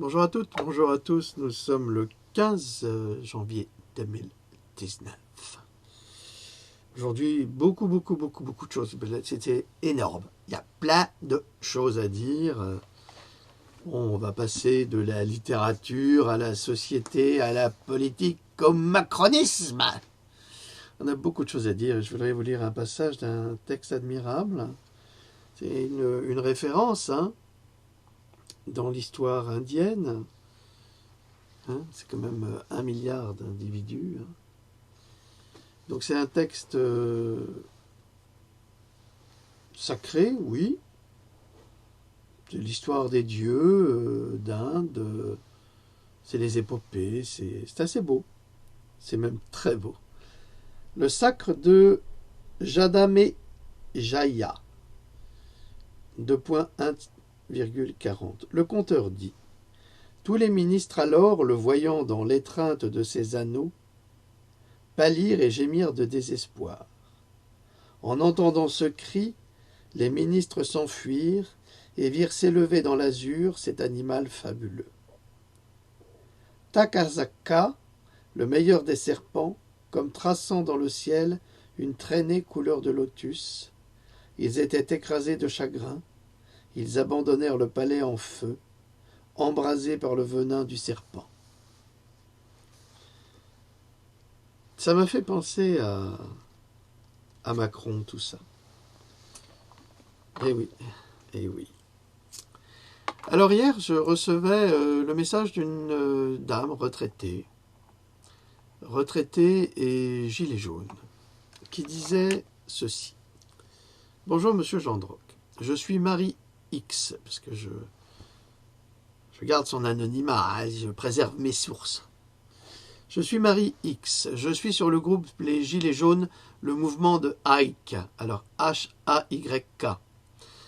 Bonjour à toutes, bonjour à tous. Nous sommes le 15 janvier 2019. Aujourd'hui, beaucoup de choses. C'était énorme. Il y a plein de choses à dire. On va passer de la littérature à la société, à la politique, au macronisme. On a beaucoup de choses à dire. Je voudrais vous lire un passage d'un texte admirable. C'est une référence, dans l'histoire indienne. C'est quand même 1 milliard d'individus. Donc c'est un texte sacré, oui. C'est l'histoire des dieux d'Inde. C'est les épopées. C'est assez beau. C'est même très beau. Le sacre de Jadaméjaya. 2.1,40. Le conteur dit: tous les ministres alors, le voyant dans l'étreinte de ses anneaux, pâlirent et gémirent de désespoir. En entendant ce cri, les ministres s'enfuirent et virent s'élever dans l'azur cet animal fabuleux. Takasaka, le meilleur des serpents, comme traçant dans le ciel une traînée couleur de lotus, ils étaient écrasés de chagrin, ils abandonnèrent le palais en feu, embrasés par le venin du serpent. Ça m'a fait penser à Macron, tout ça. Eh oui, eh oui. Alors hier, je recevais le message d'une dame retraitée et gilet jaune, qui disait ceci. Bonjour Monsieur Gendroc, je suis Marie X, parce que je garde son anonymat, je préserve mes sources. Je suis Marie X, je suis sur le groupe Les Gilets jaunes, le mouvement de Hayk, alors H-A-Y-K.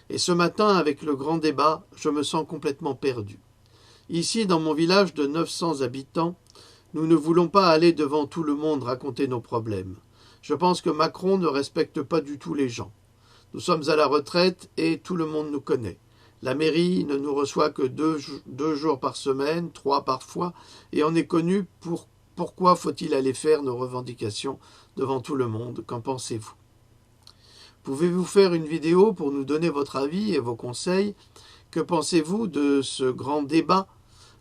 Et ce matin, avec le grand débat, je me sens complètement perdu. Ici, dans mon village de 900 habitants, nous ne voulons pas aller devant tout le monde raconter nos problèmes. Je pense que Macron ne respecte pas du tout les gens. Nous sommes à la retraite et tout le monde nous connaît. La mairie ne nous reçoit que deux jours par semaine, 3 parfois, et on est connu pour pourquoi faut-il aller faire nos revendications devant tout le monde? Qu'en pensez-vous? Pouvez-vous faire une vidéo pour nous donner votre avis et vos conseils? Que pensez-vous de ce grand débat?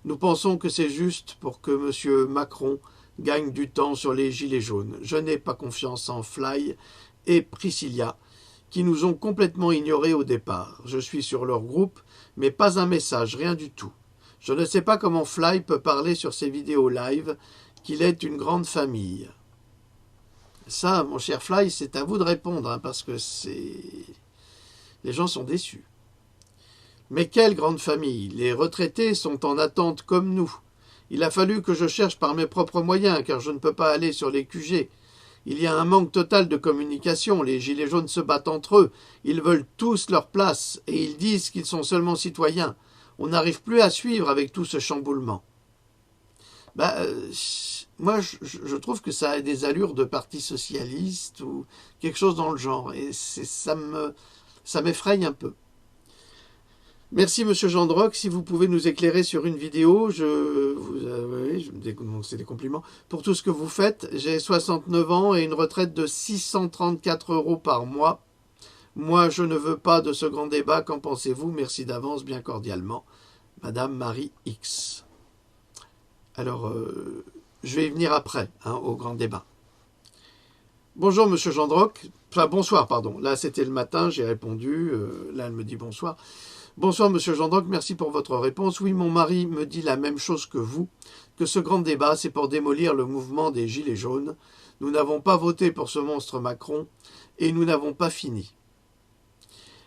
Nous pensons que c'est juste pour que M. Macron gagne du temps sur les gilets jaunes. Je n'ai pas confiance en Fly et Priscilla, qui nous ont complètement ignorés au départ. Je suis sur leur groupe, mais pas un message, rien du tout. Je ne sais pas comment Fly peut parler sur ses vidéos live, qu'il est une grande famille. Ça, mon cher Fly, c'est à vous de répondre, parce que les gens sont déçus. Mais quelle grande famille! Les retraités sont en attente comme nous. Il a fallu que je cherche par mes propres moyens, car je ne peux pas aller sur les QG. Il y a un manque total de communication, les gilets jaunes se battent entre eux, ils veulent tous leur place, et ils disent qu'ils sont seulement citoyens. On n'arrive plus à suivre avec tout ce chamboulement. Moi, je trouve que ça a des allures de parti socialiste ou quelque chose dans le genre, et ça m'effraie un peu. Merci Monsieur Gendroc, si vous pouvez nous éclairer sur une vidéo, c'est des compliments, pour tout ce que vous faites. J'ai 69 ans et une retraite de 634 € par mois. Moi, je ne veux pas de ce grand débat, qu'en pensez-vous? Merci d'avance, bien cordialement, Madame Marie X. Alors, je vais y venir après, au grand débat. Bonjour Monsieur Gendroc, enfin bonsoir, pardon, là c'était le matin, j'ai répondu, là elle me dit bonsoir. Bonsoir Monsieur Gendroc, merci pour votre réponse. Oui, mon mari me dit la même chose que vous, que ce grand débat, c'est pour démolir le mouvement des Gilets jaunes. Nous n'avons pas voté pour ce monstre Macron, et nous n'avons pas fini.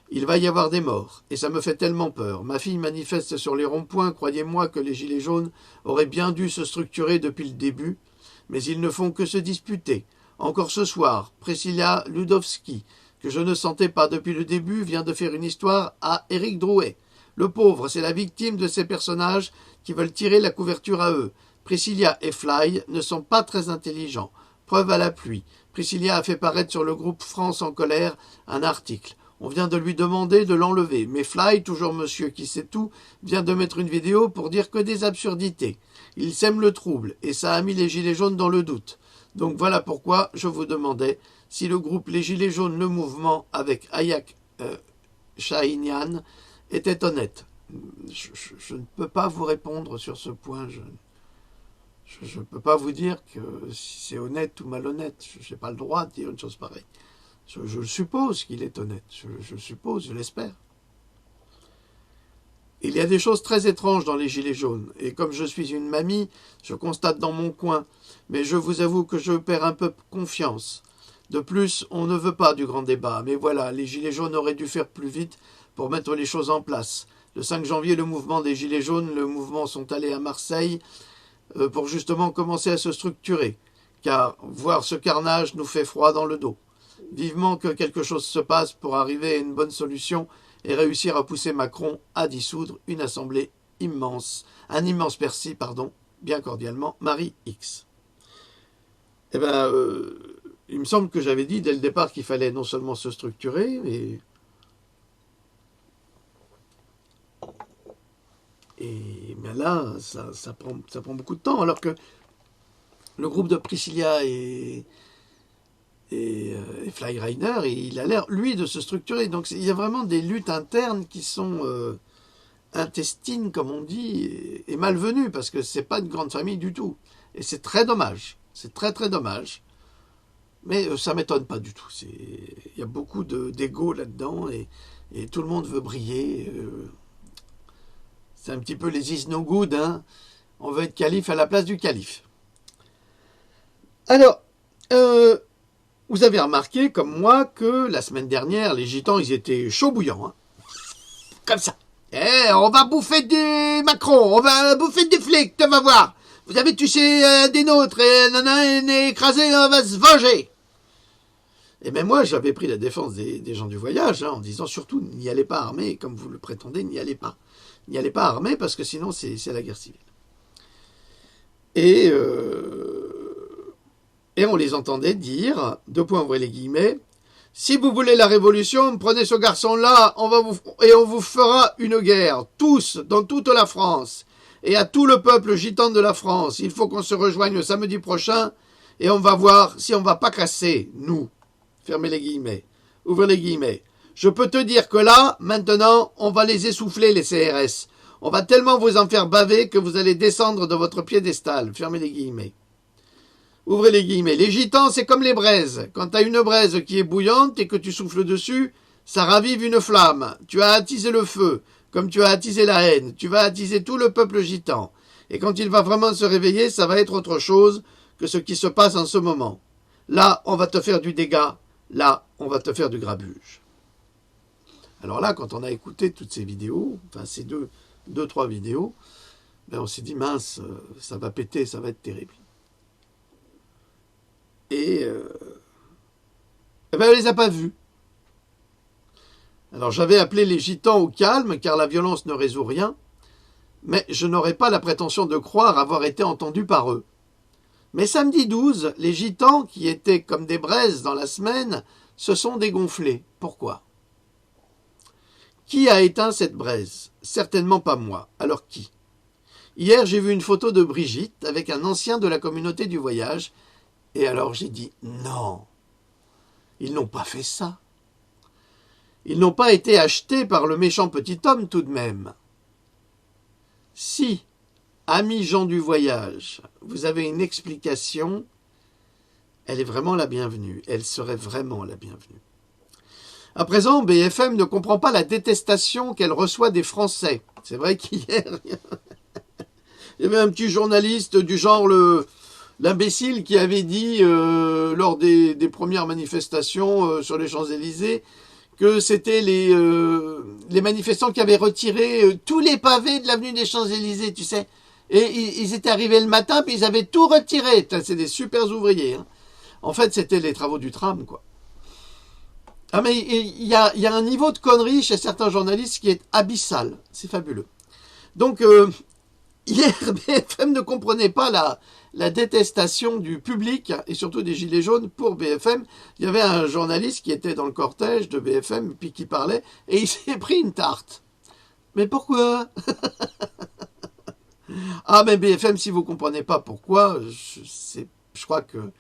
Il va y avoir des morts, et ça me fait tellement peur. Ma fille manifeste sur les ronds-points, croyez-moi que les Gilets jaunes auraient bien dû se structurer depuis le début, mais ils ne font que se disputer. Encore ce soir, Priscilla Ludowski, que je ne sentais pas depuis le début, vient de faire une histoire à Éric Drouet. Le pauvre, c'est la victime de ces personnages qui veulent tirer la couverture à eux. Priscilla et Fly ne sont pas très intelligents. Preuve à la pluie. Priscilla a fait paraître sur le groupe France en colère un article. On vient de lui demander de l'enlever. Mais Fly, toujours monsieur qui sait tout, vient de mettre une vidéo pour dire que des absurdités. Il sème le trouble, et ça a mis les Gilets jaunes dans le doute. Donc voilà pourquoi je vous demandais si le groupe Les Gilets jaunes, le mouvement, avec Ayak Shahinian, était honnête. Je ne peux pas vous répondre sur ce point. Je ne peux pas vous dire que si c'est honnête ou malhonnête. Je n'ai pas le droit de dire une chose pareille. Je suppose qu'il est honnête. Je suppose, je l'espère. Il y a des choses très étranges dans les Gilets jaunes. Et comme je suis une mamie, je constate dans mon coin. Mais je vous avoue que je perds un peu confiance. De plus, on ne veut pas du grand débat. Mais voilà, les Gilets jaunes auraient dû faire plus vite pour mettre les choses en place. Le 5 janvier, le mouvement des Gilets jaunes, le mouvement sont allés à Marseille pour justement commencer à se structurer. Car voir ce carnage nous fait froid dans le dos. Vivement que quelque chose se passe pour arriver à une bonne solution et réussir à pousser Macron à dissoudre une assemblée immense. Un immense merci, bien cordialement, Marie X. Eh bien, il me semble que j'avais dit dès le départ qu'il fallait non seulement se structurer, mais là, ça prend beaucoup de temps, alors que le groupe de Priscilla et Fly Reiner, il a l'air, lui, de se structurer. Donc il y a vraiment des luttes internes qui sont intestines, comme on dit, et malvenues, parce que c'est pas une grande famille du tout. Et c'est très dommage. C'est très très dommage. Mais ça m'étonne pas du tout. Il y a beaucoup d'ego là-dedans, et tout le monde veut briller. C'est un petit peu les is no good, hein. On veut être calife à la place du calife. Alors, vous avez remarqué, comme moi, que la semaine dernière, les gitans, ils étaient chauds bouillants. Hein. Comme ça. On va bouffer des Macron, on va bouffer des flics, tu vas voir. Vous avez tué des nôtres, et on est écrasé, on va se venger. Et bien moi, j'avais pris la défense des gens du voyage, hein, en disant surtout, n'y allez pas armés, comme vous le prétendez, n'y allez pas. N'y allez pas armés, parce que sinon, c'est la guerre civile. Et on les entendait dire, ouvrez les guillemets, si vous voulez la révolution, prenez ce garçon-là, on vous fera une guerre, tous, dans toute la France, et à tout le peuple gitan de la France. Il faut qu'on se rejoigne le samedi prochain, et on va voir si on va pas casser, nous. Fermez les guillemets. Ouvrez les guillemets. Je peux te dire que là, maintenant, on va les essouffler, les CRS. On va tellement vous en faire baver que vous allez descendre de votre piédestal. Fermez les guillemets. Ouvrez les guillemets. Les gitans, c'est comme les braises. Quand tu as une braise qui est bouillante et que tu souffles dessus, ça ravive une flamme. Tu as attisé le feu, comme tu as attisé la haine. Tu vas attiser tout le peuple gitan. Et quand il va vraiment se réveiller, ça va être autre chose que ce qui se passe en ce moment. Là, on va te faire du dégât. Là, on va te faire du grabuge. Alors là, quand on a écouté toutes ces vidéos, enfin ces deux, trois vidéos, ben on s'est dit, mince, ça va péter, ça va être terrible. Et ben on les a pas vus. Alors j'avais appelé les gitans au calme, car la violence ne résout rien, mais je n'aurais pas la prétention de croire avoir été entendu par eux. Mais samedi 12, les gitans, qui étaient comme des braises dans la semaine, se sont dégonflés. Pourquoi ? Qui a éteint cette braise ? Certainement pas moi. Alors qui ? Hier, j'ai vu une photo de Brigitte avec un ancien de la communauté du voyage, et alors j'ai dit non, ils n'ont pas fait ça. Ils n'ont pas été achetés par le méchant petit homme tout de même. Si, amis gens du voyage, vous avez une explication, elle est vraiment la bienvenue. Elle serait vraiment la bienvenue. À présent, BFM ne comprend pas la détestation qu'elle reçoit des Français. C'est vrai qu'hier, il y avait un petit journaliste du genre l'imbécile qui avait dit lors des premières manifestations sur les Champs-Élysées que c'était les manifestants qui avaient retiré tous les pavés de l'avenue des Champs-Élysées, tu sais. Et ils étaient arrivés le matin, puis ils avaient tout retiré. C'est des super ouvriers. Hein. En fait, c'était les travaux du tram, quoi. Ah, mais il y a un niveau de connerie chez certains journalistes qui est abyssal. C'est fabuleux. Donc, hier, BFM ne comprenait pas la détestation du public et surtout des Gilets jaunes pour BFM. Il y avait un journaliste qui était dans le cortège de BFM puis qui parlait et il s'est pris une tarte. Mais pourquoi? Ah, mais BFM, si vous ne comprenez pas pourquoi, je crois que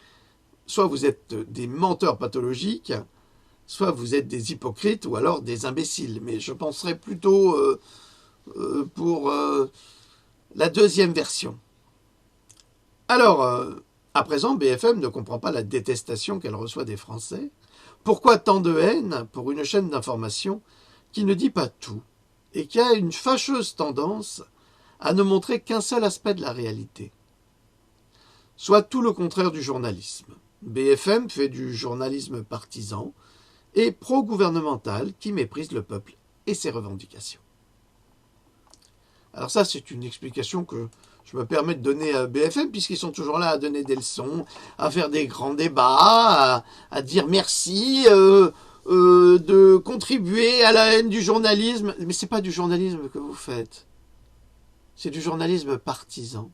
soit vous êtes des menteurs pathologiques, soit vous êtes des hypocrites ou alors des imbéciles. Mais je penserais plutôt pour la deuxième version. Alors, à présent, BFM ne comprend pas la détestation qu'elle reçoit des Français. Pourquoi tant de haine pour une chaîne d'information qui ne dit pas tout et qui a une fâcheuse tendance à ne montrer qu'un seul aspect de la réalité, soit tout le contraire du journalisme. BFM fait du journalisme partisan et pro-gouvernemental qui méprise le peuple et ses revendications. Alors ça, c'est une explication que je me permets de donner à BFM, puisqu'ils sont toujours là à donner des leçons, à faire des grands débats, à dire merci de contribuer à la haine du journalisme. Mais c'est pas du journalisme que vous faites. C'est du journalisme partisan,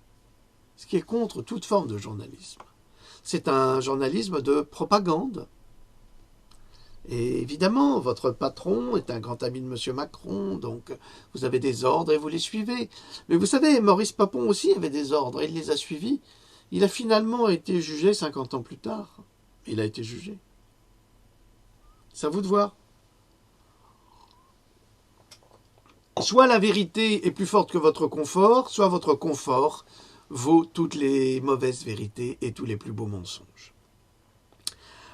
ce qui est contre toute forme de journalisme. C'est un journalisme de propagande. Et évidemment, votre patron est un grand ami de M. Macron, donc vous avez des ordres et vous les suivez. Mais vous savez, Maurice Papon aussi avait des ordres et il les a suivis. Il a finalement été jugé 50 ans plus tard. Il a été jugé. C'est à vous de voir. Soit la vérité est plus forte que votre confort, soit votre confort vaut toutes les mauvaises vérités et tous les plus beaux mensonges.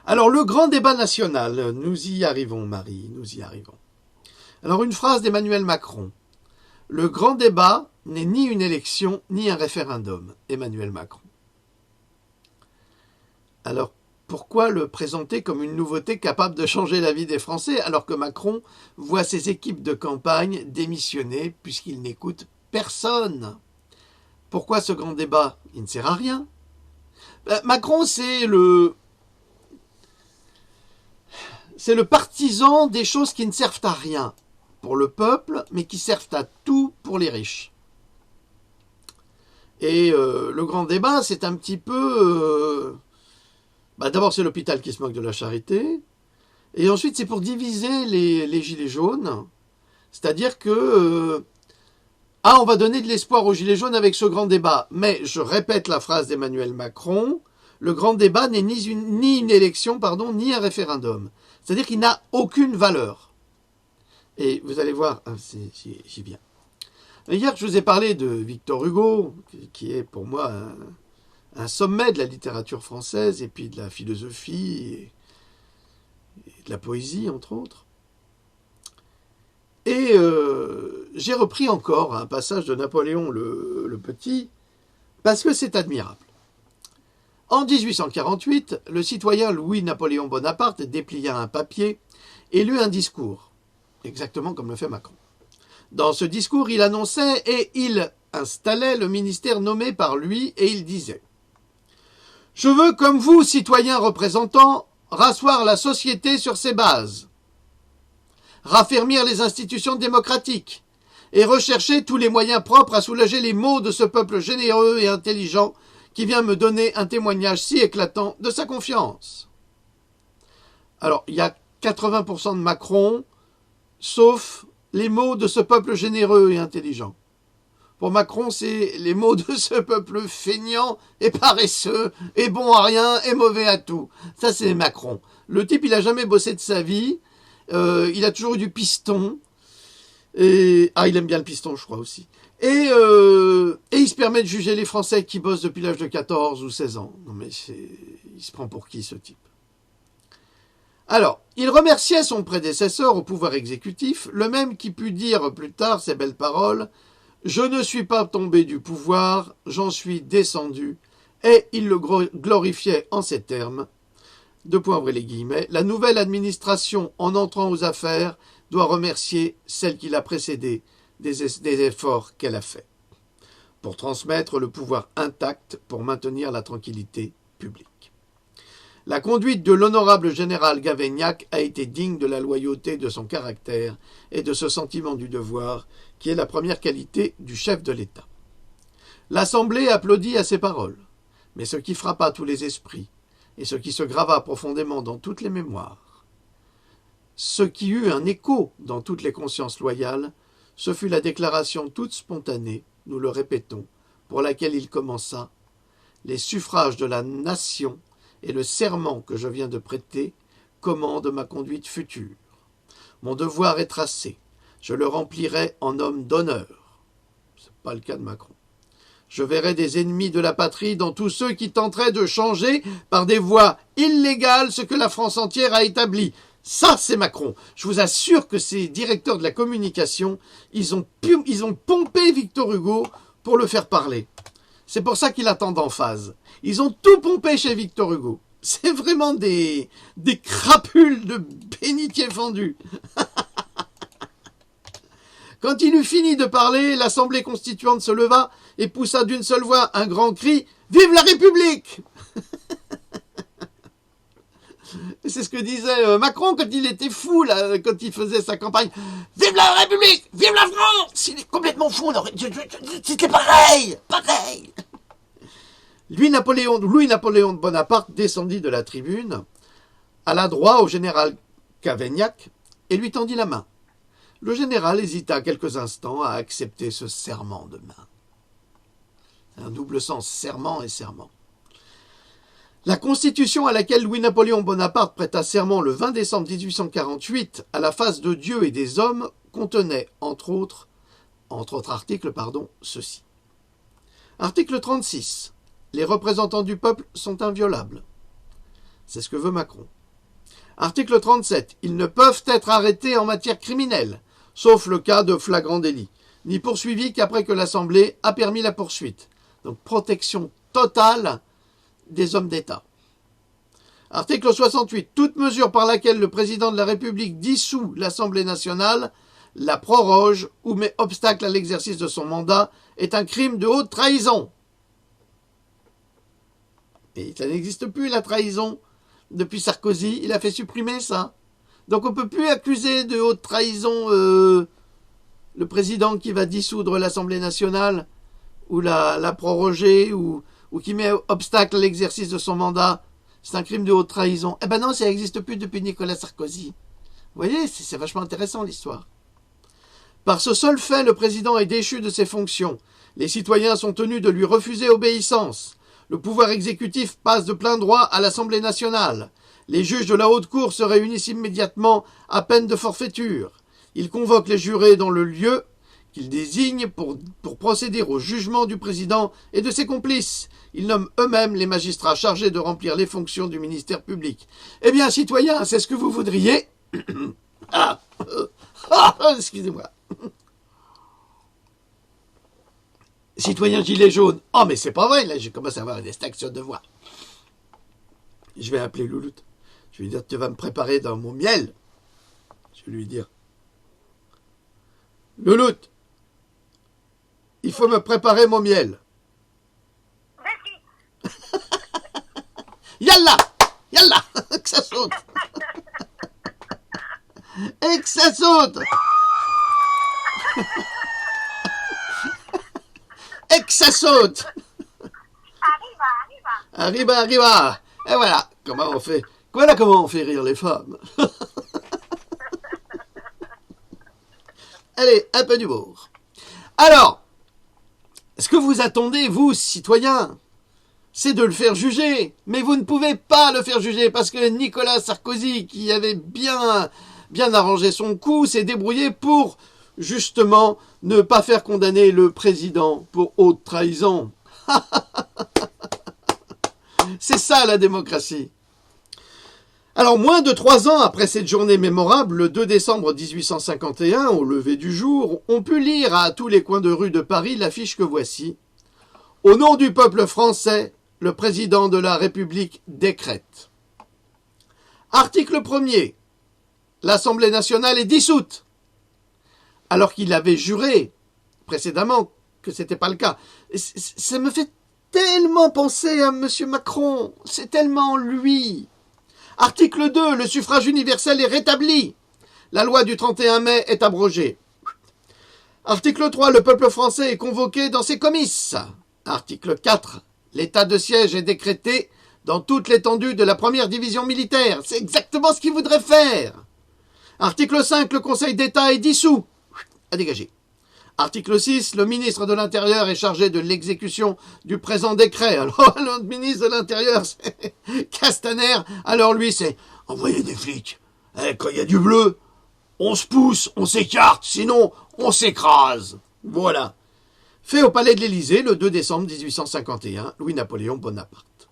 Alors, le grand débat national, nous y arrivons, Marie, nous y arrivons. Alors, une phrase d'Emmanuel Macron. Le grand débat n'est ni une élection, ni un référendum, Emmanuel Macron. Alors, pourquoi le présenter comme une nouveauté capable de changer la vie des Français, alors que Macron voit ses équipes de campagne démissionner puisqu'il n'écoute personne? Pourquoi ce grand débat? Il ne sert à rien. Macron, c'est le partisan des choses qui ne servent à rien pour le peuple, mais qui servent à tout pour les riches. Et le grand débat, c'est un petit peu... d'abord, c'est l'hôpital qui se moque de la charité. Et ensuite, c'est pour diviser les gilets jaunes. C'est-à-dire que... on va donner de l'espoir aux gilets jaunes avec ce grand débat. Mais, je répète la phrase d'Emmanuel Macron, le grand débat n'est ni une élection, ni un référendum. C'est-à-dire qu'il n'a aucune valeur. Et vous allez voir, j'y viens. Hier, je vous ai parlé de Victor Hugo, qui est pour moi un sommet de la littérature française, et puis de la philosophie, et de la poésie, entre autres. Et j'ai repris encore un passage de Napoléon le Petit, parce que c'est admirable. En 1848, le citoyen Louis-Napoléon Bonaparte déplia un papier et lut un discours, exactement comme le fait Macron. Dans ce discours, il annonçait et il installait le ministère nommé par lui et il disait « Je veux, comme vous, citoyens représentants, rasseoir la société sur ses bases, raffermir les institutions démocratiques et rechercher tous les moyens propres à soulager les maux de ce peuple généreux et intelligent qui vient me donner un témoignage si éclatant de sa confiance. » Alors, il y a 80% de Macron, sauf les mots de ce peuple généreux et intelligent. Pour Macron, c'est les mots de ce peuple feignant et paresseux, et bon à rien, et mauvais à tout. Ça, c'est Macron. Le type, il a jamais bossé de sa vie, il a toujours eu du piston, et... il aime bien le piston, je crois aussi. Et il se permet de juger les Français qui bossent depuis l'âge de 14 ou 16 ans. Non mais il se prend pour qui, ce type? Alors, il remerciait son prédécesseur au pouvoir exécutif, le même qui put dire plus tard ces belles paroles « Je ne suis pas tombé du pouvoir, j'en suis descendu », et il le glorifiait en ces termes, ouvrez les guillemets, « La nouvelle administration, en entrant aux affaires, doit remercier celle qui l'a précédée des efforts qu'elle a faits pour transmettre le pouvoir intact pour maintenir la tranquillité publique. La conduite de l'honorable général Gavaignac a été digne de la loyauté de son caractère et de ce sentiment du devoir qui est la première qualité du chef de l'État. L'Assemblée applaudit à ces paroles. Mais ce qui frappa tous les esprits, et ce qui se grava profondément dans toutes les mémoires, ce qui eut un écho dans toutes les consciences loyales, ce fut la déclaration toute spontanée, nous le répétons, pour laquelle il commença « Les suffrages de la nation et le serment que je viens de prêter commandent ma conduite future. Mon devoir est tracé, je le remplirai en homme d'honneur. » Ce n'est pas le cas de Macron. Je verrai des ennemis de la patrie dans tous ceux qui tenteraient de changer par des voies illégales ce que la France entière a établi. Ça, c'est Macron. Je vous assure que ces directeurs de la communication, ils ont pompé Victor Hugo pour le faire parler. C'est pour ça qu'il attend d'emphase. Ils ont tout pompé chez Victor Hugo. C'est vraiment des crapules de bénitier fendu. Quand il eut fini de parler, l'Assemblée constituante se leva et poussa d'une seule voix un grand cri « Vive la République !» C'est ce que disait Macron quand il était fou, là, quand il faisait sa campagne. « Vive la République! Vive la France !» Il est complètement fou. C'était pareil. Louis-Napoléon Bonaparte descendit de la tribune, alla droit au général Cavaignac et lui tendit la main. Le général hésita quelques instants à accepter ce serment de main. C'est un double sens, serment et serment. La Constitution à laquelle Louis-Napoléon Bonaparte prêta serment le 20 décembre 1848 à la face de Dieu et des hommes contenait, entre autres articles, ceci. Article 36. Les représentants du peuple sont inviolables. C'est ce que veut Macron. Article 37. Ils ne peuvent être arrêtés en matière criminelle, sauf le cas de flagrant délit, ni poursuivis qu'après que l'Assemblée a permis la poursuite. Donc protection totale des hommes d'État. Article 68. Toute mesure par laquelle le président de la République dissout l'Assemblée nationale, la proroge ou met obstacle à l'exercice de son mandat est un crime de haute trahison. Et ça n'existe plus, la trahison. Depuis Sarkozy, il a fait supprimer ça. Donc on ne peut plus accuser de haute trahison le président qui va dissoudre l'Assemblée nationale ou la proroger ou qui met obstacle à l'exercice de son mandat. C'est un crime de haute trahison. Eh ben non, ça n'existe plus depuis Nicolas Sarkozy. Vous voyez, c'est vachement intéressant l'histoire. Par ce seul fait, le président est déchu de ses fonctions. Les citoyens sont tenus de lui refuser obéissance. Le pouvoir exécutif passe de plein droit à l'Assemblée nationale. Les juges de la haute cour se réunissent immédiatement à peine de forfaiture. Ils convoquent les jurés dans le lieu qu'ils désignent pour procéder au jugement du président et de ses complices. Ils nomment eux-mêmes les magistrats chargés de remplir les fonctions du ministère public. Eh bien, citoyens, c'est ce que vous voudriez. Excusez-moi. Citoyen gilet jaune. Oh, mais c'est pas vrai, là, je commence à avoir une extinction de voix. Je vais appeler Louloute. Je vais lui dire, tu vas me préparer dans mon miel. Je vais lui dire, Louloute, il faut me préparer mon miel. Vas-y. Yallah, yallah, que ça saute. Et que ça saute. Et que ça saute. Arriba. Et voilà comment on fait. Voilà comment on fait rire les femmes. Allez, un peu d'humour. Alors, ce que vous attendez, vous, citoyens, c'est de le faire juger. Mais vous ne pouvez pas le faire juger parce que Nicolas Sarkozy, qui avait bien arrangé son coup, s'est débrouillé pour, justement, ne pas faire condamner le président pour haute trahison. C'est ça la démocratie. Alors, moins de 3 ans après cette journée mémorable, le 2 décembre 1851, au lever du jour, on put lire à tous les coins de rue de Paris l'affiche que voici. Au nom du peuple français, le président de la République décrète. Article 1er. L'Assemblée nationale est dissoute. Alors qu'il avait juré précédemment que ce n'était pas le cas. Ça me fait tellement penser à M. Macron. C'est tellement lui. Article 2. Le suffrage universel est rétabli. La loi du 31 mai est abrogée. Article 3. Le peuple français est convoqué dans ses comices. Article 4. L'état de siège est décrété dans toute l'étendue de la première division militaire. C'est exactement ce qu'il voudrait faire. Article 5. Le Conseil d'État est dissous. À dégager. Article 6. Le ministre de l'Intérieur est chargé de l'exécution du présent décret. Alors, le ministre de l'Intérieur, c'est Castaner. Alors, lui, c'est envoyer des flics. Quand il y a du bleu, on se pousse, on s'écarte. Sinon, on s'écrase. Voilà. Fait au palais de l'Élysée le 2 décembre 1851, Louis-Napoléon Bonaparte.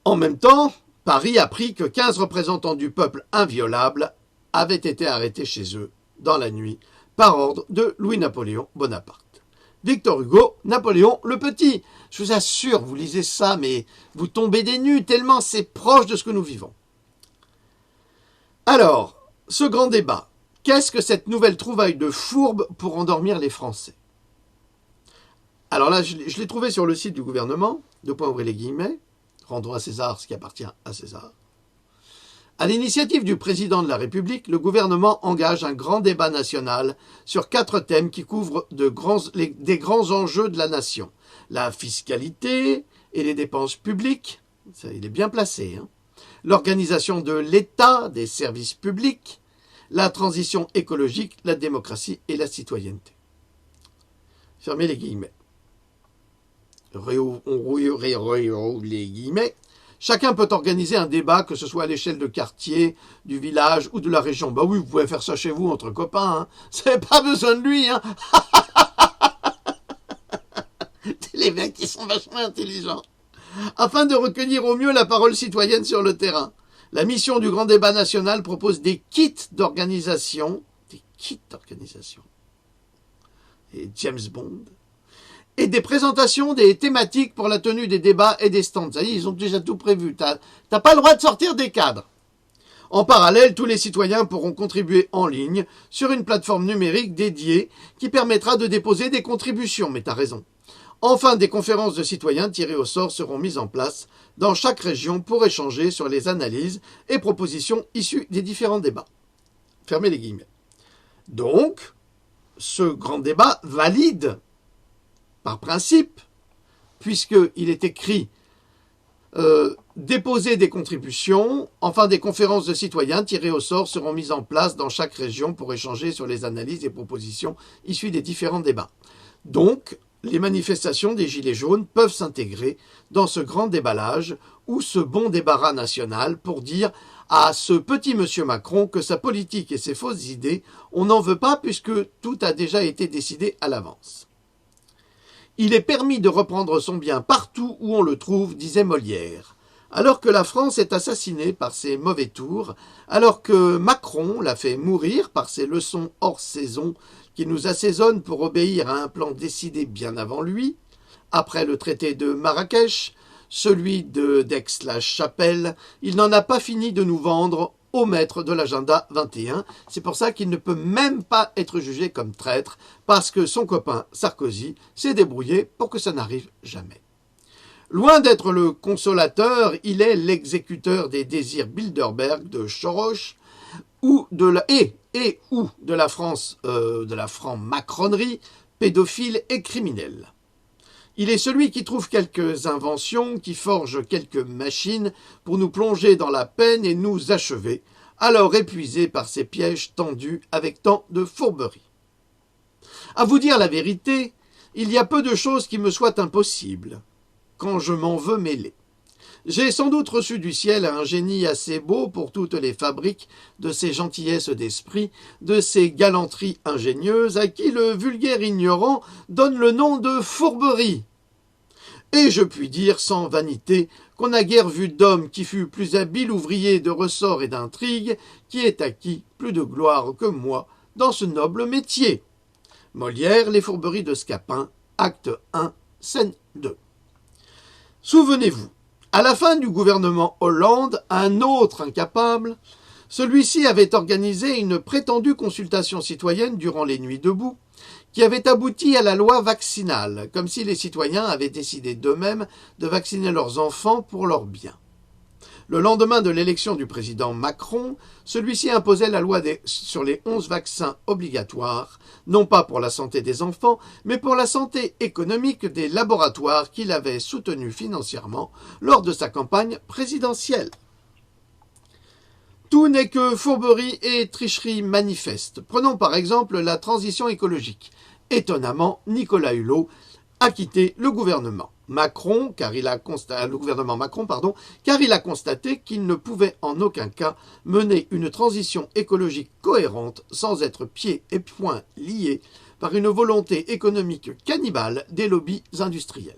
En même temps, Paris apprit que 15 représentants du peuple inviolables avaient été arrêtés chez eux dans la nuit par ordre de Louis-Napoléon Bonaparte. Victor Hugo, Napoléon le Petit. Je vous assure, vous lisez ça, mais vous tombez des nues tellement c'est proche de ce que nous vivons. Alors, ce grand débat, qu'est-ce que cette nouvelle trouvaille de fourbe pour endormir les Français? Alors là, je l'ai trouvé sur le site du gouvernement, rendons à César ce qui appartient à César. À l'initiative du président de la République, le gouvernement engage un grand débat national sur 4 thèmes qui couvrent des grands enjeux de la nation. La fiscalité et les dépenses publiques, ça, il est bien placé, hein. L'organisation de l'État, des services publics, la transition écologique, la démocratie et la citoyenneté. Fermez les guillemets. On réouvre les guillemets. Chacun peut organiser un débat, que ce soit à l'échelle de quartier, du village ou de la région. Bah oui, vous pouvez faire ça chez vous entre copains. Hein. Vous n'avez pas besoin de lui. Hein. Les mecs qui sont vachement intelligents. Afin de recueillir au mieux la parole citoyenne sur le terrain. La mission du grand débat national propose des kits d'organisation. Des kits d'organisation. Et James Bond. Et des présentations des thématiques pour la tenue des débats et des stands. Ça y est, ils ont déjà tout prévu. T'as pas le droit de sortir des cadres. En parallèle, tous les citoyens pourront contribuer en ligne sur une plateforme numérique dédiée qui permettra de déposer des contributions. Mais t'as raison. Enfin, des conférences de citoyens tirées au sort seront mises en place dans chaque région pour échanger sur les analyses et propositions issues des différents débats. Fermez les guillemets. Donc, ce grand débat valide par principe, puisqu'il est écrit déposer des contributions, enfin des conférences de citoyens tirées au sort seront mises en place dans chaque région pour échanger sur les analyses et propositions issues des différents débats. Donc, les manifestations des Gilets jaunes peuvent s'intégrer dans ce grand déballage ou ce bon débarras national pour dire à ce petit monsieur Macron que sa politique et ses fausses idées, on n'en veut pas puisque tout a déjà été décidé à l'avance. Il est permis de reprendre son bien partout où on le trouve, disait Molière. Alors que la France est assassinée par ses mauvais tours, alors que Macron l'a fait mourir par ses leçons hors saison qui nous assaisonnent pour obéir à un plan décidé bien avant lui, après le traité de Marrakech, celui d'Aix-la-Chapelle, il n'en a pas fini de nous vendre au maître de l'agenda 21. C'est pour ça qu'il ne peut même pas être jugé comme traître, parce que son copain Sarkozy s'est débrouillé pour que ça n'arrive jamais. Loin d'être le consolateur, il est l'exécuteur des désirs Bilderberg de Soros ou de la France, de la franc-macronnerie, pédophile et criminelle. Il est celui qui trouve quelques inventions, qui forge quelques machines pour nous plonger dans la peine et nous achever, alors épuisés par ces pièges tendus avec tant de fourberie. À vous dire la vérité, il y a peu de choses qui me soient impossibles, quand je m'en veux mêler. J'ai sans doute reçu du ciel un génie assez beau pour toutes les fabriques de ces gentillesses d'esprit, de ces galanteries ingénieuses à qui le vulgaire ignorant donne le nom de fourberie. Et je puis dire sans vanité qu'on n'a guère vu d'homme qui fut plus habile ouvrier de ressorts et d'intrigues, qui ait acquis plus de gloire que moi dans ce noble métier. Molière, Les fourberies de Scapin, acte 1, scène 2. Souvenez-vous, à la fin du gouvernement Hollande, un autre incapable, celui-ci avait organisé une prétendue consultation citoyenne durant les nuits debout, qui avait abouti à la loi vaccinale, comme si les citoyens avaient décidé d'eux-mêmes de vacciner leurs enfants pour leur bien. Le lendemain de l'élection du président Macron, celui-ci imposait la loi sur les 11 vaccins obligatoires, non pas pour la santé des enfants, mais pour la santé économique des laboratoires qu'il avait soutenus financièrement lors de sa campagne présidentielle. Tout n'est que fourberie et tricherie manifeste. Prenons par exemple la transition écologique. Étonnamment, Nicolas Hulot a quitté le gouvernement Macron, car il a constaté qu'il ne pouvait en aucun cas mener une transition écologique cohérente sans être pieds et poings liés par une volonté économique cannibale des lobbies industriels.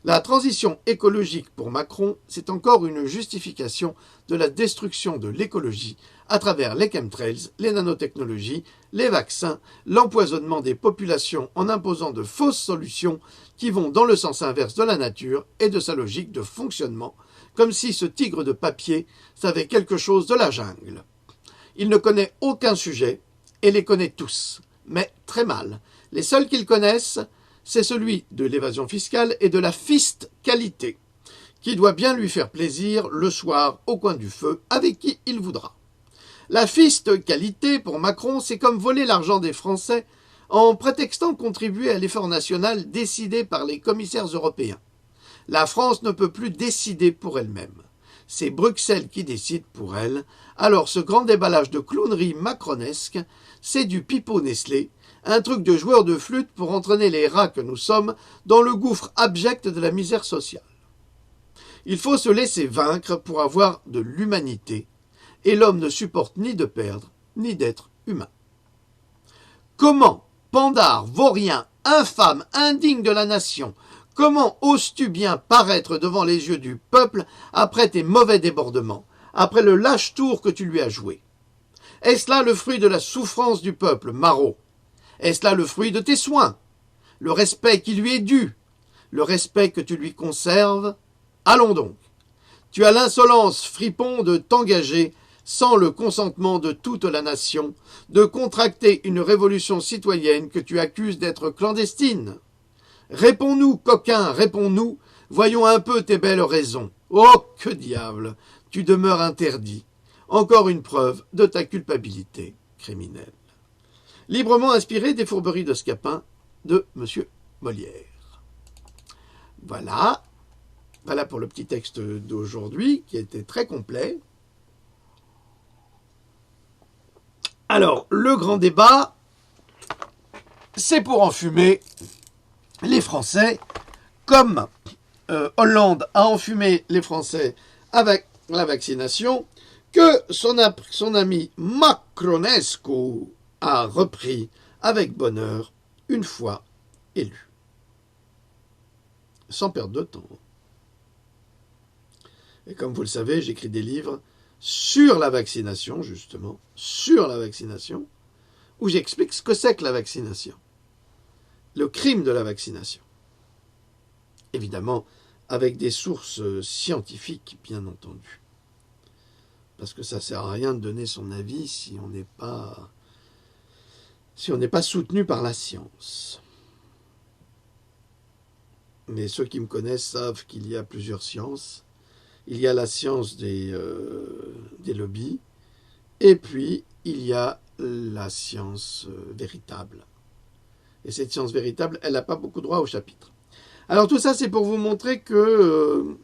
La transition écologique pour Macron, c'est encore une justification de la destruction de l'écologie à travers les chemtrails, les nanotechnologies, les vaccins, l'empoisonnement des populations en imposant de fausses solutions qui vont dans le sens inverse de la nature et de sa logique de fonctionnement, comme si ce tigre de papier savait quelque chose de la jungle. Il ne connaît aucun sujet et les connaît tous, mais très mal. Les seuls qu'ils connaissent, c'est celui de l'évasion fiscale et de la fiscalité, qui doit bien lui faire plaisir le soir au coin du feu avec qui il voudra. La fiscalité, pour Macron, c'est comme voler l'argent des Français en prétextant contribuer à l'effort national décidé par les commissaires européens. La France ne peut plus décider pour elle-même. C'est Bruxelles qui décide pour elle. Alors ce grand déballage de clownerie macronesque, c'est du pipeau Nestlé, un truc de joueur de flûte pour entraîner les rats que nous sommes dans le gouffre abject de la misère sociale. Il faut se laisser vaincre pour avoir de l'humanité, et l'homme ne supporte ni de perdre, ni d'être humain. Comment, pandard, vaurien, infâme, indigne de la nation, comment oses-tu bien paraître devant les yeux du peuple après tes mauvais débordements, après le lâche tour que tu lui as joué? Est-ce là le fruit de la souffrance du peuple, Marot? Est-ce là le fruit de tes soins? Le respect qui lui est dû? Le respect que tu lui conserves? Allons donc. Tu as l'insolence, fripon, de t'engager, sans le consentement de toute la nation, de contracter une révolution citoyenne que tu accuses d'être clandestine. Réponds-nous, coquin, réponds-nous, voyons un peu tes belles raisons. Oh, que diable, tu demeures interdit. Encore une preuve de ta culpabilité criminelle. Librement inspiré des fourberies de Scapin de M. Molière. Voilà pour le petit texte d'aujourd'hui, qui était très complet. Alors, le grand débat, c'est pour enfumer les Français, comme Hollande a enfumé les Français avec la vaccination, que son ami Macronescu a repris avec bonheur une fois élu. Sans perdre de temps. Et comme vous le savez, j'écris des livres sur la vaccination, justement, sur la vaccination, où j'explique ce que c'est que la vaccination. Le crime de la vaccination. Évidemment, avec des sources scientifiques, bien entendu. Parce que ça ne sert à rien de donner son avis si on n'est pas soutenu par la science. Mais ceux qui me connaissent savent qu'il y a plusieurs sciences. Il y a la science des lobbies, et puis il y a la science véritable. Et cette science véritable, elle n'a pas beaucoup droit au chapitre. Alors tout ça, c'est pour vous montrer que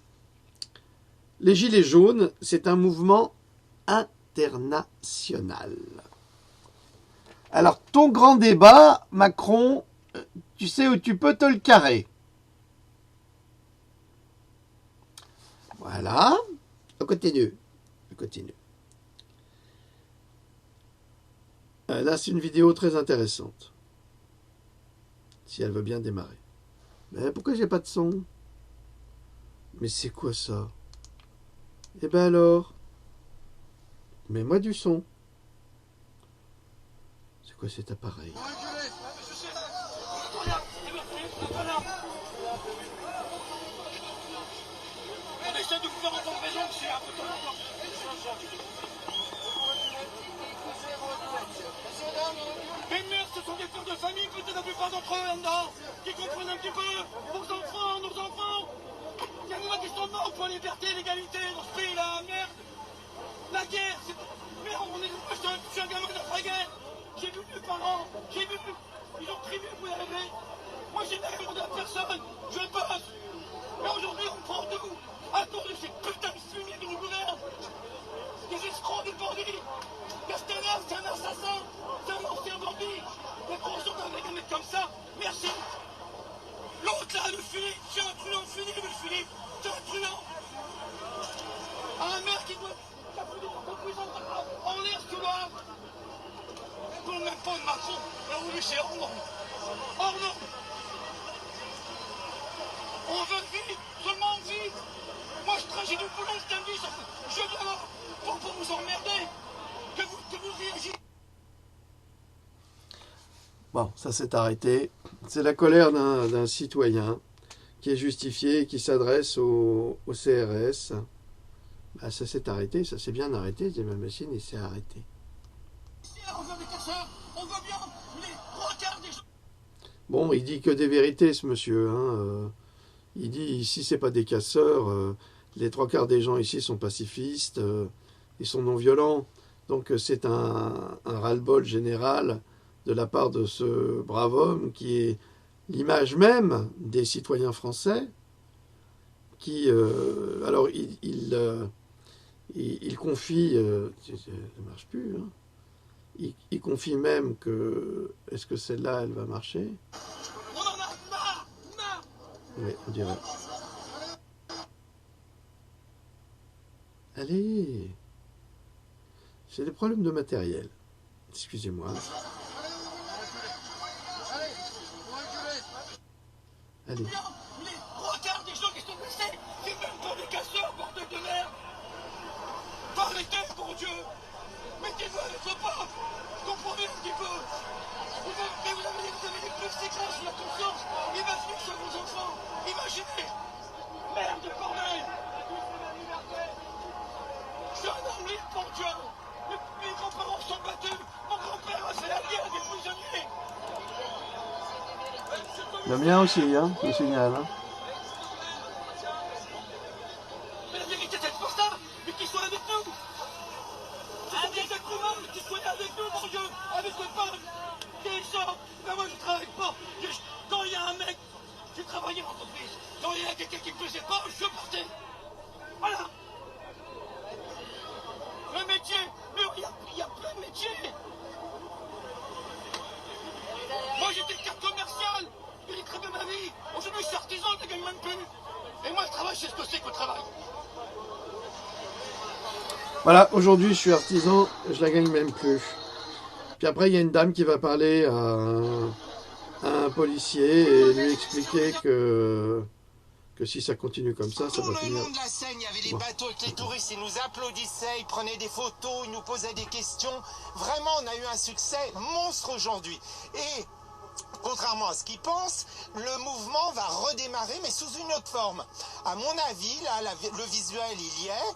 les Gilets jaunes, c'est un mouvement international. Alors ton grand débat, Macron, tu sais où tu peux te le carrer. Voilà. On continue. Là, c'est une vidéo très intéressante. Si elle veut bien démarrer. Mais pourquoi j'ai pas de son? Mais c'est quoi ça? Eh ben alors? Mets-moi du son. C'est quoi cet appareil? De vous faire entendre raison, c'est un peu mais merde, ce sont des pères de famille, peut-être la plupart d'entre eux là-dedans, qui comprennent un petit peu, nos enfants, il y a une question de mort pour la liberté et l'égalité dans ce pays-là. La guerre, c'est... Mais on est... Moi, je suis un gamin d'après-guerre. J'ai vu mes parents, j'ai vu... Ils ont tribu pour y arriver. Moi, j'ai rien demandé à personne. Je bosse. Mais aujourd'hui, on prend tout. À cause de ces putains de fumiers qui nous gouvernent. Des escrocs, des bandits. Castaner, c'est un assassin. C'est un ancien bandit. Mais pour autant, avec un mec comme ça, merci. L'autre là, le Philippe, c'est un truand fini, le Philippe. C'est un truand. Un maire qui doit... qui a pris des entreprises en l'air sous le Havre. On ne même pas de Macron. Là où c'est hors norme. Hors norme. On veut vivre, seulement on vit. Moi je travaille du boulot le samedi, je viens là pour vous emmerder. Que vous réagissez. Bon, ça s'est arrêté. C'est la colère d'un citoyen qui est justifié et qui s'adresse au CRS. Bah, ça s'est arrêté, ça s'est bien arrêté. J'ai ma machine et c'est arrêté. On veut des casseurs, on veut bien les trois quarts des gens. Bon, il dit que des vérités, ce monsieur. Hein. Il dit ici, c'est pas des casseurs. Les trois quarts des gens ici sont pacifistes. Ils sont non violents. Donc c'est un ras-le-bol général de la part de ce brave homme qui est l'image même des citoyens français. Qui, alors, il confie, ça ne marche plus, hein. Il confie même que, est-ce que celle-là, elle va marcher? On en a marre. Oui, on dirait. Allez, j'ai des problèmes de matériel. Excusez-moi. Allez. Les trois quarts des gens qui sont blessés, c'est même pas des casseurs, bordel de merde. Arrêtez, bon Dieu. Mettez-vous avec le peuple. Comprenez un petit peu. Mais vous avez des conséquences sur la conscience. Imaginez sur vos enfants. Imaginez. Merde de bordel. Je suis un homme libre, bon Dieu. Mes grands-parents sont battus. Mon grand-père a fait la guerre des prisonniers. Le mien aussi, hein, je signale. Hein. Mais la vérité, c'est pour ça. Mais qu'ils soient avec nous. C'est des êtres humains, mais qu'ils soient avec nous, mon Dieu. Avec le peuple. Qu'ils sortent. Mais moi, je travaille pas. Quand il y a un mec, j'ai travaillé en entreprise. Quand il y a quelqu'un qui ne plaisait pas, je partais. Voilà. Le métier. Mais il y a plein de métiers. Moi, j'étais carte commerciale. J'ai très bien ma vie. Aujourd'hui, je suis artisan, je ne gagne même plus. Et moi, je travaille, je sais ce que c'est que le travail. Voilà, aujourd'hui, je suis artisan, je la gagne même plus. Puis après, il y a une dame qui va parler à un policier et lui expliquer que si ça continue comme ça va finir. Tout le long de la Seine, il y avait les bateaux avec les touristes, ils nous applaudissaient, ils prenaient des photos, ils nous posaient des questions. Vraiment, on a eu un succès monstre aujourd'hui. Et contrairement à ce qu'ils pensent, le mouvement va redémarrer, mais sous une autre forme. À mon avis, là, le visuel, il y est,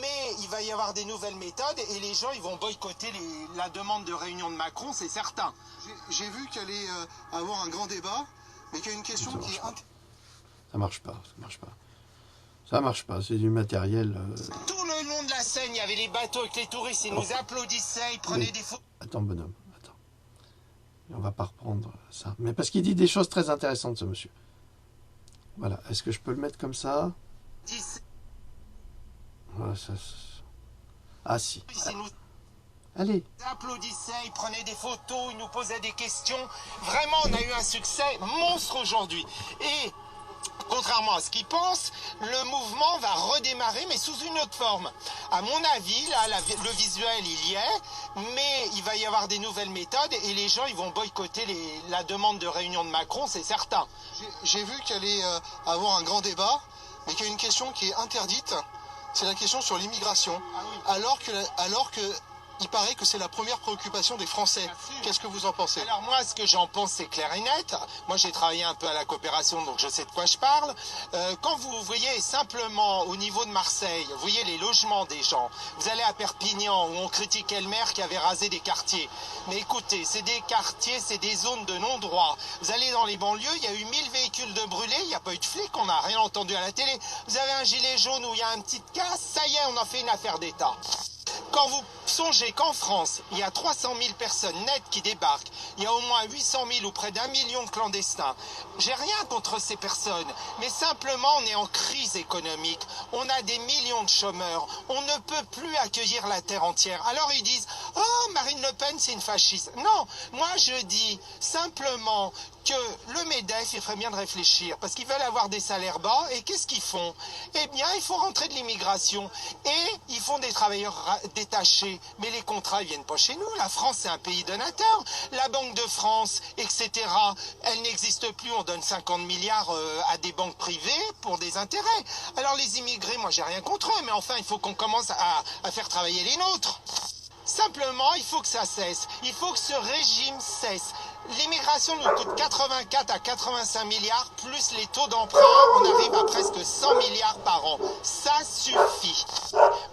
mais il va y avoir des nouvelles méthodes et les gens, ils vont boycotter la demande de réunion de Macron, c'est certain. J'ai vu qu'il allait avoir un grand débat, mais qu'il y a une question qui est... Ça marche pas, ça marche pas. Ça marche pas, c'est du matériel... Tout le long de la Seine, il y avait les bateaux avec les touristes, ils nous applaudissaient, ils prenaient des photos. Attends, bonhomme, attends. On va pas reprendre ça. Mais parce qu'il dit des choses très intéressantes, ce monsieur. Voilà, est-ce que je peux le mettre comme ça? Voilà, ça... Ah si. Allez. Ils applaudissaient, ils prenaient des photos, ils nous posaient des questions. Vraiment, on a eu un succès monstre aujourd'hui. Et contrairement à ce qu'ils pensent, le mouvement va redémarrer, mais sous une autre forme. À mon avis, là, le visuel, il y est, mais il va y avoir des nouvelles méthodes et les gens, ils vont boycotter la demande de réunion de Macron, c'est certain. J'ai vu qu'il allait avoir un grand débat, mais qu'il y a une question qui est interdite, c'est la question sur l'immigration. Ah oui. Alors que il paraît que c'est la première préoccupation des Français. Qu'est-ce que vous en pensez? Alors moi, ce que j'en pense, c'est clair et net. Moi, j'ai travaillé un peu à la coopération, donc je sais de quoi je parle. Quand vous voyez simplement au niveau de Marseille, vous voyez les logements des gens. Vous allez à Perpignan, où on critiquait le maire qui avait rasé des quartiers. Mais écoutez, c'est des quartiers, c'est des zones de non-droit. Vous allez dans les banlieues, il y a eu 1000 véhicules de brûlés, il n'y a pas eu de flics, on n'a rien entendu à la télé. Vous avez un gilet jaune où il y a un petit casse, ça y est, on en fait une affaire d'État. Quand vous songez qu'en France, il y a 300 000 personnes nettes qui débarquent, il y a au moins 800 000 ou près d'1 million de clandestins. J'ai rien contre ces personnes, mais simplement on est en crise économique. On a des millions de chômeurs. On ne peut plus accueillir la terre entière. Alors ils disent « Oh, Marine Le Pen, c'est une fasciste ». Non, moi je dis simplement que le MEDEF, il ferait bien de réfléchir, parce qu'ils veulent avoir des salaires bas, et qu'est-ce qu'ils font? Eh bien, il faut rentrer de l'immigration, et ils font des travailleurs détachés, mais les contrats, ils viennent pas chez nous. La France, c'est un pays donateur. La Banque de France, etc., elle n'existe plus. On donne 50 milliards à des banques privées pour des intérêts. Alors les immigrés, moi, j'ai rien contre eux, mais enfin, il faut qu'on commence à faire travailler les nôtres. Simplement, il faut que ça cesse. Il faut que ce régime cesse. L'immigration nous coûte 84 à 85 milliards, plus les taux d'emprunt, on arrive à presque 100 milliards par an. Ça suffit.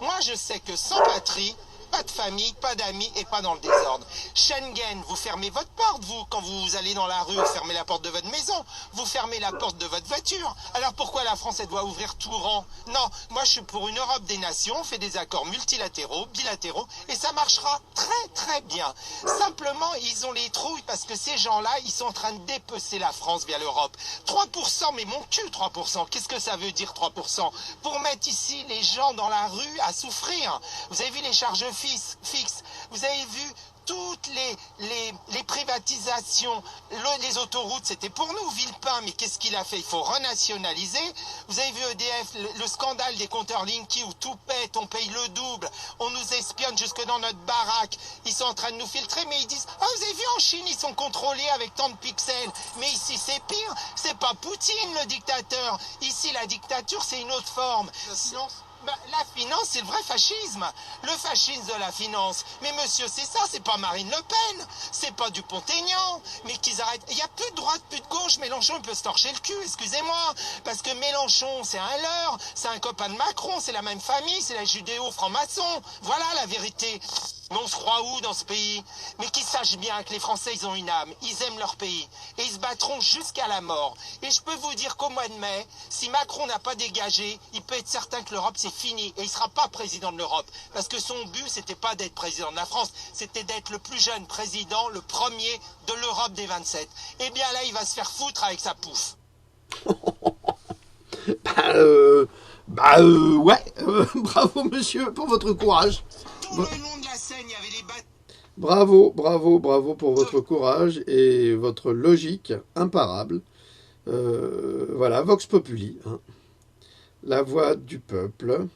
Moi, je sais que sans patrie, pas de famille, pas d'amis et pas dans le désordre. Schengen, vous fermez votre porte, vous, quand vous allez dans la rue, vous fermez la porte de votre maison, vous fermez la porte de votre voiture. Alors pourquoi la France, elle doit ouvrir tout rang? Non, moi je suis pour une Europe des nations, on fait des accords multilatéraux, bilatéraux, et ça marchera très très bien. Simplement, ils ont les trouilles parce que ces gens-là, ils sont en train de dépecer la France via l'Europe. 3%, mais mon cul 3%, qu'est-ce que ça veut dire 3%? Pour mettre ici les gens dans la rue à souffrir. Vous avez vu les charges fixes, vous avez vu toutes les privatisations, les autoroutes, c'était pour nous, Villepin, mais qu'est-ce qu'il a fait? Il faut renationaliser. Vous avez vu EDF, le scandale des compteurs Linky où tout pète, on paye le double, on nous espionne jusque dans notre baraque, ils sont en train de nous filtrer, mais ils disent « Ah, vous avez vu en Chine, ils sont contrôlés avec tant de pixels. » Mais ici, c'est pire, c'est pas Poutine le dictateur. Ici, la dictature, c'est une autre forme. La finance, c'est le vrai fascisme. Le fascisme de la finance. Mais monsieur, c'est ça, c'est pas Marine Le Pen. C'est pas Dupont-Aignan. Mais qu'ils arrêtent. Il n'y a plus de droite, plus de gauche. Mélenchon, il peut se torcher le cul, excusez-moi. Parce que Mélenchon, c'est un leurre. C'est un copain de Macron. C'est la même famille. C'est la judéo-franc-maçon. Voilà la vérité. Mais on se croit où dans ce pays? Mais qu'ils sachent bien que les Français, ils ont une âme. Ils aiment leur pays. Et ils se battront jusqu'à la mort. Et je peux vous dire qu'au mois de mai, si Macron n'a pas dégagé, il peut être certain que l'Europe, c'est fini. Et il ne sera pas président de l'Europe. Parce que son but, c'était pas d'être président de la France. C'était d'être le plus jeune président, le premier de l'Europe des 27. Eh bien là, il va se faire foutre avec sa pouffe. Ouais. Bravo, monsieur, pour votre courage. Tout le long de la Seine, il y avait les bateaux. Bravo pour votre courage et votre logique imparable. Voilà, Vox Populi, hein. La voix du peuple.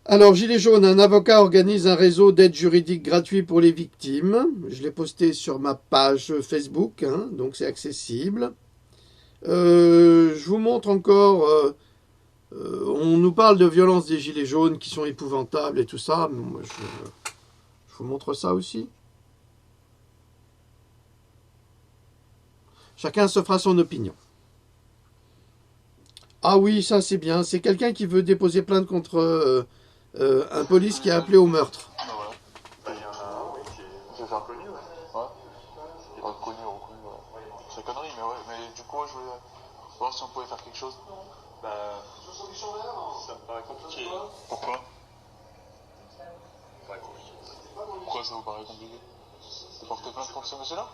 Alors, Gilets jaunes, un avocat organise un réseau d'aide juridique gratuit pour les victimes. Je l'ai posté sur ma page Facebook, hein, donc c'est accessible. Je vous montre encore... on nous parle de violence des Gilets jaunes qui sont épouvantables et tout ça. Mais moi, je vous montre ça aussi. Chacun se fera son opinion. Ah oui, ça c'est bien. C'est quelqu'un qui veut déposer plainte contre un police qui a appelé au meurtre. Ah ouais. Bah, il y en a un, oui, qui est reconnu, ouais. Reconnu, ouais. C'est connerie, mais ouais. Mais du coup, je voulais voir si on pouvait faire quelque chose. Bah, ça me paraît compliqué. Pourquoi? Pas compliqué. Pourquoi ça vous paraît compliqué? De porter plainte contre ce monsieur-là?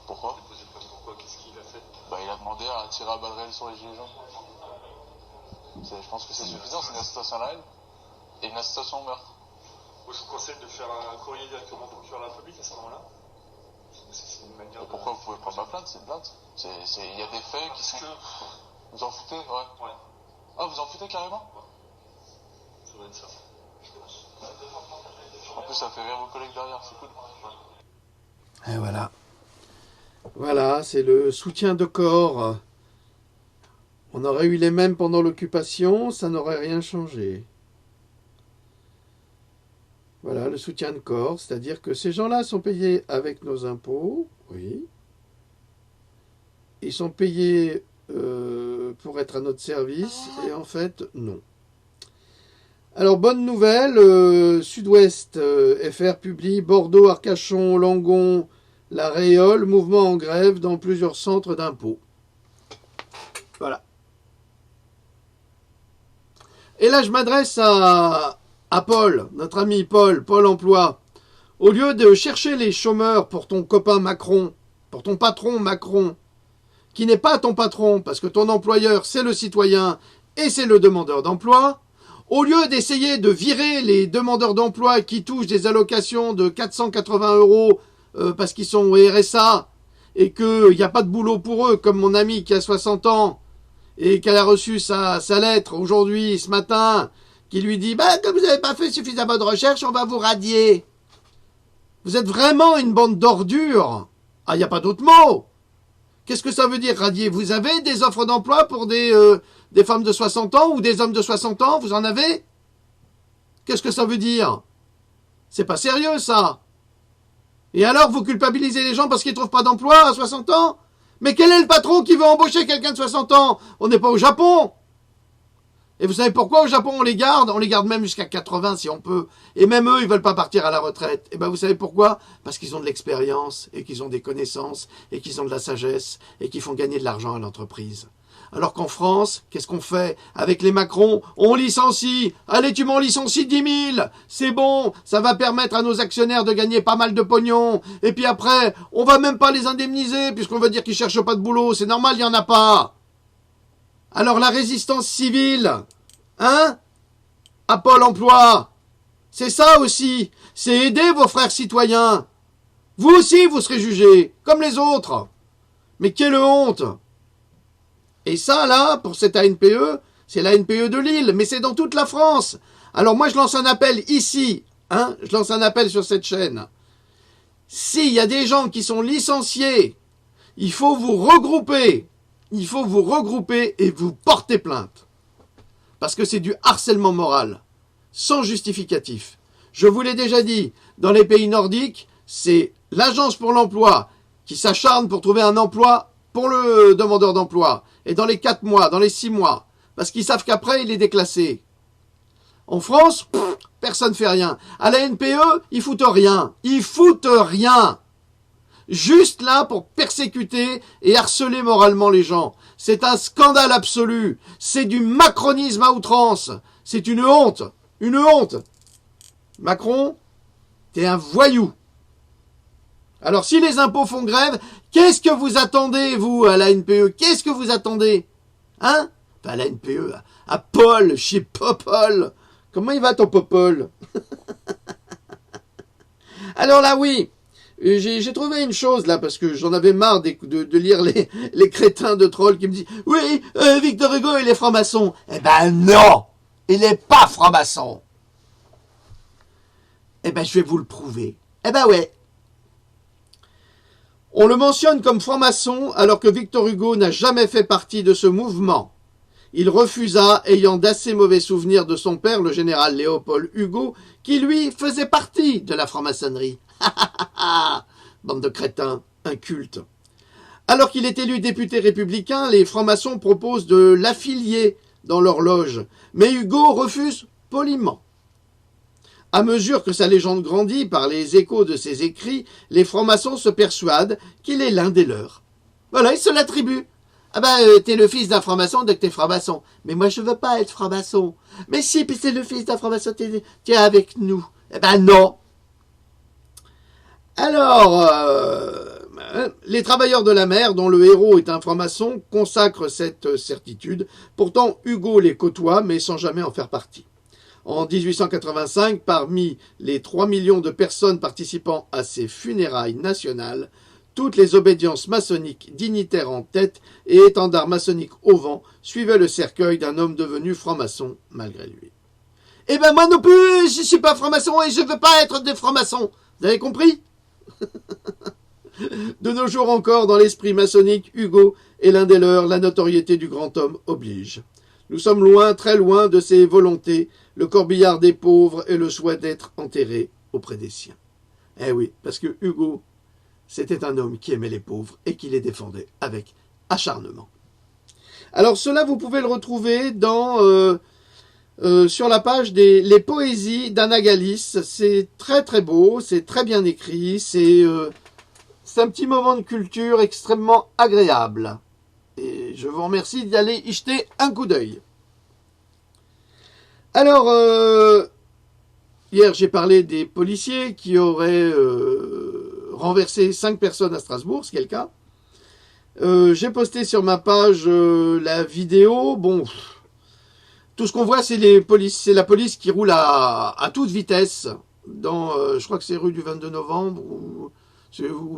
Pourquoi? Déposer plainte pourquoi? Qu'est-ce qu'il a fait? Bah, il a demandé à tirer à balles réelles sur les gilets jaunes. Je pense que c'est suffisant, c'est une incitation à la haine et une incitation au meurtre. Moi, je vous conseille de faire un courrier directement au procureur de la République à ce moment-là. C'est une manière Et pourquoi vous pouvez prendre ma plainte? C'est une plainte. Il y a des faits qui sont... Vous en foutez? Ouais. Ah, vous en foutez carrément? Ça doit être ça. Je pense. En plus, ça fait rire vos collègues derrière, c'est cool. Et voilà. Voilà, c'est le soutien de corps. On aurait eu les mêmes pendant l'occupation, ça n'aurait rien changé. Voilà, le soutien de corps, c'est-à-dire que ces gens-là sont payés avec nos impôts, oui. Ils sont payés pour être à notre service, et en fait, non. Alors, bonne nouvelle, Sud-Ouest FR publie Bordeaux, Arcachon, Langon, La Réole, mouvement en grève dans plusieurs centres d'impôts. Voilà. Et là, je m'adresse à à Paul, notre ami Paul, Pôle emploi. Au lieu de chercher les chômeurs pour ton copain Macron, pour ton patron Macron, qui n'est pas ton patron, parce que ton employeur, c'est le citoyen et c'est le demandeur d'emploi, au lieu d'essayer de virer les demandeurs d'emploi qui touchent des allocations de 480 € parce qu'ils sont au RSA et qu'il n'y a pas de boulot pour eux, comme mon ami qui a 60 ans et qui a reçu sa lettre aujourd'hui, ce matin, qui lui dit « comme vous n'avez pas fait suffisamment de recherche, on va vous radier ». Vous êtes vraiment une bande d'ordures. Ah, il n'y a pas d'autre mot. Qu'est-ce que ça veut dire, radier? Vous avez des offres d'emploi pour des femmes de 60 ans ou des hommes de 60 ans? Vous en avez? Qu'est-ce que ça veut dire? C'est pas sérieux, ça. Et alors, vous culpabilisez les gens parce qu'ils ne trouvent pas d'emploi à 60 ans? Mais quel est le patron qui veut embaucher quelqu'un de 60 ans? On n'est pas au Japon. Et vous savez pourquoi au Japon on les garde? On les garde même jusqu'à 80 si on peut. Et même eux, ils veulent pas partir à la retraite. Et ben vous savez pourquoi? Parce qu'ils ont de l'expérience, et qu'ils ont des connaissances, et qu'ils ont de la sagesse, et qu'ils font gagner de l'argent à l'entreprise. Alors qu'en France, qu'est-ce qu'on fait? Avec les Macron, on licencie. Allez, tu m'en licencies 10 000. C'est bon, ça va permettre à nos actionnaires de gagner pas mal de pognon. Et puis après, on va même pas les indemniser, puisqu'on va dire qu'ils cherchent pas de boulot. C'est normal, il y en a pas. Alors la résistance civile, hein, à Pôle emploi, c'est ça aussi, c'est aider vos frères citoyens. Vous aussi, vous serez jugés, comme les autres. Mais quelle honte! Et ça, là, pour cette ANPE, c'est la ANPE de Lille, mais c'est dans toute la France. Alors moi, je lance un appel ici, hein, je lance un appel sur cette chaîne. S'il y a des gens qui sont licenciés, il faut vous regrouper. Il faut vous regrouper et vous porter plainte. Parce que c'est du harcèlement moral, sans justificatif. Je vous l'ai déjà dit, dans les pays nordiques, c'est l'agence pour l'emploi qui s'acharne pour trouver un emploi pour le demandeur d'emploi. Et dans les 4 mois, dans les 6 mois, parce qu'ils savent qu'après, il est déclassé. En France, personne ne fait rien. À la NPE, ils foutent rien. Ils foutent rien. Juste là pour persécuter et harceler moralement les gens. C'est un scandale absolu. C'est du macronisme à outrance. C'est une honte. Une honte. Macron, t'es un voyou. Alors si les impôts font grève, qu'est-ce que vous attendez, vous, à la NPE? Qu'est-ce que vous attendez? Hein? Pas à la NPE, à Paul, chez Popol. Comment il va ton Popol? Alors là, oui. J'ai trouvé une chose là, parce que j'en avais marre de lire les crétins de trolls qui me disent « Oui, Victor Hugo, il est franc-maçon. » Eh ben non, il n'est pas franc-maçon. Eh ben je vais vous le prouver. Eh ben ouais. On le mentionne comme franc-maçon alors que Victor Hugo n'a jamais fait partie de ce mouvement. Il refusa, ayant d'assez mauvais souvenirs de son père, le général Léopold Hugo, qui lui faisait partie de la franc-maçonnerie. Bande de crétins, incultes. Alors qu'il est élu député républicain, les francs-maçons proposent de l'affilier dans leur loge, mais Hugo refuse poliment. À mesure que sa légende grandit par les échos de ses écrits, les francs-maçons se persuadent qu'il est l'un des leurs. Voilà, ils se l'attribuent. Ah ben, t'es le fils d'un franc-maçon, donc t'es franc-maçon. Mais moi, je veux pas être franc-maçon. Mais si, puis c'est le fils d'un franc-maçon, t'es avec nous. Eh ben non. Alors, les travailleurs de la mer, dont le héros est un franc-maçon, consacrent cette certitude. Pourtant, Hugo les côtoie, mais sans jamais en faire partie. En 1885, parmi les 3 millions de personnes participant à ses funérailles nationales, toutes les obédiences maçonniques, dignitaires en tête et étendards maçonniques au vent, suivaient le cercueil d'un homme devenu franc-maçon malgré lui. Eh ben moi non plus, je suis pas franc-maçon et je veux pas être des francs-maçons. Vous avez compris? De nos jours encore, dans l'esprit maçonnique, Hugo est l'un des leurs, la notoriété du grand homme oblige. Nous sommes loin, très loin de ses volontés, le corbillard des pauvres et le souhait d'être enterré auprès des siens. Eh oui, parce que Hugo, c'était un homme qui aimait les pauvres et qui les défendait avec acharnement. Alors cela, vous pouvez le retrouver sur la page des les poésies d'Anagalis. C'est très très beau, c'est très bien écrit, c'est un petit moment de culture extrêmement agréable. Et je vous remercie d'y aller y jeter un coup d'œil. Alors, hier, j'ai parlé des policiers qui auraient renversé 5 personnes à Strasbourg, c'est quel cas. J'ai posté sur ma page la vidéo. Bon, tout ce qu'on voit, c'est la police qui roule à toute vitesse dans, je crois que c'est rue du 22 novembre ou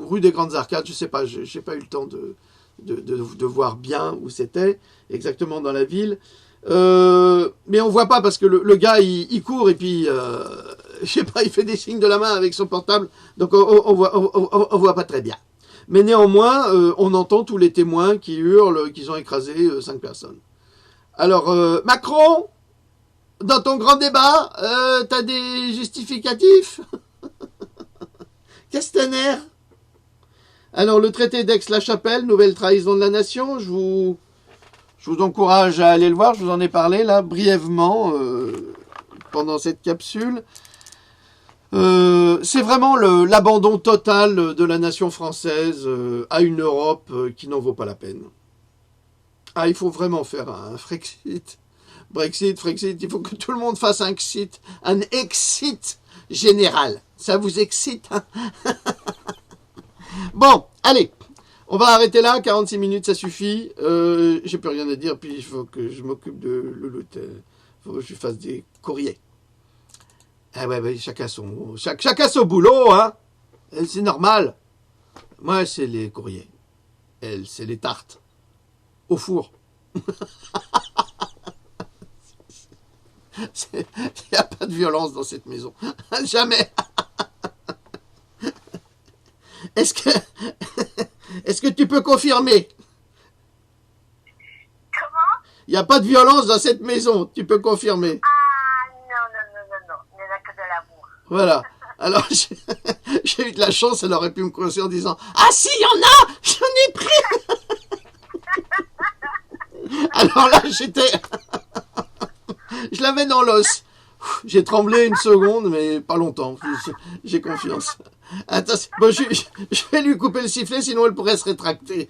rue des Grandes Arcades, je sais pas, j'ai pas eu le temps de voir bien où c'était exactement dans la ville. Mais on voit pas parce que le gars il court et puis je sais pas, il fait des signes de la main avec son portable, donc on voit pas très bien. Mais néanmoins, on entend tous les témoins qui hurlent qu'ils ont écrasé 5 personnes. Alors, Macron, dans ton grand débat, t'as des justificatifs? Castaner. Alors, le traité d'Aix-la-Chapelle, nouvelle trahison de la nation, je vous encourage à aller le voir, je vous en ai parlé là, brièvement, pendant cette capsule. C'est vraiment l'abandon total de la nation française à une Europe qui n'en vaut pas la peine. Ah, il faut vraiment faire un Frexit. Frexit, il faut que tout le monde fasse un exit général. Ça vous excite, hein? Bon, allez, on va arrêter là, 46 minutes, ça suffit. J'ai plus rien à dire, puis il faut que je m'occupe de Louloute. Il faut que je lui fasse des courriers. Ah ouais, chacun son boulot, hein. C'est normal. Moi, c'est les courriers. Elle, c'est les tartes. Au four. Il n'y a pas de violence dans cette maison. Jamais. Est-ce que tu peux confirmer? Comment? Il n'y a pas de violence dans cette maison. Tu peux confirmer? Ah, non. Il n'y en a que de l'amour. Voilà. Alors, j'ai eu de la chance, elle aurait pu me coincer en disant « Ah si, il y en a! J'en ai pris !» Alors là, je l'avais dans l'os. J'ai tremblé une seconde, mais pas longtemps. J'ai confiance. Attends, bon, je vais lui couper le sifflet, sinon elle pourrait se rétracter.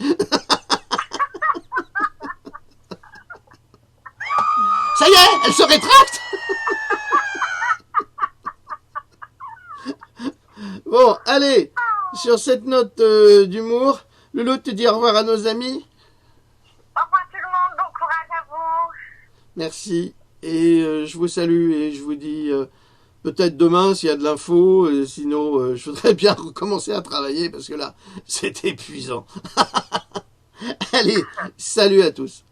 Ça y est, elle se rétracte. Bon, allez, sur cette note d'humour, Loulou, tu dis au revoir à nos amis. Au revoir tout le monde, bon courage à vous. Merci. Et je vous salue et je vous dis peut-être demain s'il y a de l'info. Sinon, je voudrais bien recommencer à travailler parce que là, c'est épuisant. Allez, salut à tous.